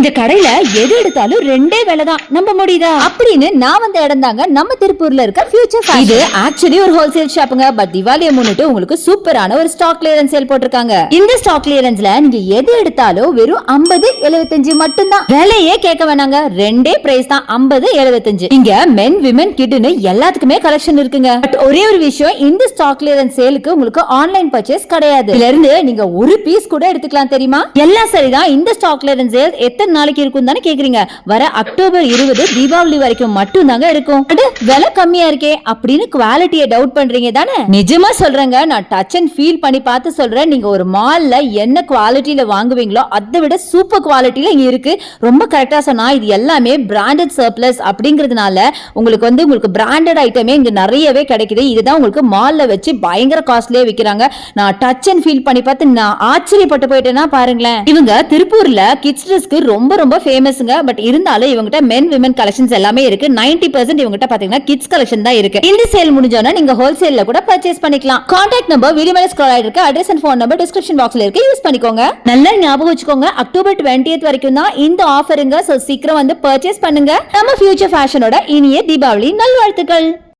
இந்த கடையில எது எடுத்தாலும் ரெண்டே விலை தான், நம்ப முடியுதா அப்படின்னு நான் வந்த இடம் தாங்க நம்ம திருப்பூர்ல இருக்க ஃபியூச்சர் ஃபேஷன். இது ஆக்சுவலி ஒரு ஹோல்சேல் ஷாப்புங்க. பட் திவாலியை முன்னிட்டு உங்களுக்கு சூப்பரான ஒரு ஸ்டாக் கிளியரன்ஸ் சேல் போட்டிருக்காங்க. இந்த ஸ்டாக் கிளியரன்ஸ்ல நீங்க எது எடுத்தாலும் வெறும் 50-75 மட்டும் தான். விலையே கேட்க வேணாங்க, ரெண்டே பிரைஸ் தான், 50-75. இங்க மென் விமன் கிட்னு எல்லாத்துக்குமே கலெக்ஷன் இருக்குங்க. பட் ஒரே ஒரு விஷயம், இந்த ஸ்டாக் கிளியரன்ஸ் சேலுக்கு உங்களுக்கு ஆன்லைன் பர்ச்சேஸ் கிடையாது. இதுல இருந்து நீங்க ஒரு பீஸ் கூட எடுத்துக்கலாம், தெரியுமா? எல்லாம் சரிதான். இந்த ஸ்டாக் கிளியரன்ஸ் சேல் எத்தனை நாளைக்கு இருக்கும் தானே கேக்குறீங்க? வர அக்டோபர் 20 தீபாவளி வரைக்கும் மட்டும் தாங்க இருக்கும். விலை கம்மியா இருக்கே அப்படின்னு குவாலிட்டியை டவுட் பண்றீங்க தானே? நிஜமா சொல்றேங்க, நான் டச் அண்ட் ஃபீல் பண்ணி பார்த்து சொல்றேன். நீங்க ஒரு மால்ல என்ன குவாலிட்டியில வாங்குவீங்களோ அதை விட சூப்பர் குவாலிட்டியில இங்க இருக்கு. ரொம்ப கரெக்டா சொன்னா, இது எல்லாமே பிராண்டட் சர்ப்ளஸ் அப்படிங்கிறதுனால உங்களுக்கு பிராண்டட் ஐட்டமே இங்க நிறையவே கிடைக்குது. இதுதான் உங்களுக்கு மால்ல வச்சு பயங்கர காஸ்ட்லியா விக்கிறாங்க. நான் டச் அண்ட் ஃபீல் பண்ணி பார்த்து நான் ஆச்சரியப்பட்டு போயிட்டேன்னா பாருங்களேன். இவங்க திருப்பூர்ல கிட்ஸ் ட்ரெஸ்க்கு ரொம்ப ரொம்ப ஃபேமஸ்ங்க. பட் இருந்தாலும் இவங்ககிட்ட மென் விமன் கலெக்ஷன்ஸ் எல்லாமே இருக்கு. 90% இவங்ககிட்ட பாத்தீங்கன்னா கிட்ஸ் கலெக்ஷன் தான் இருக்கு. இந்த சேல் முடிஞ்சோனா நீங்க ஹோல்சேல்ல கூட பர்ச்சேஸ் பண்ணிக்கலாம். கான்டாக்ட் நம்பர் வீடியோ மேல ஸ்க்ரால் ஆயிருக்கு. Address and phone number description பாக்ஸ்ல இருக்கு, யூஸ் பண்ணிக்கோங்க. நல்லா ஞாபகம் வச்சுக்கோங்க, அக்டோபர் 20 வரைக்கும் தான் இந்த ஆஃபருங்க. சோ சீக்கிரம் வந்து பர்ச்சேஸ் பண்ணுங்க. நம்ம ஃபியூச்சர் ஃபேஷனோட இனிய தீபாவளி நல்வாழ்த்துக்கள்.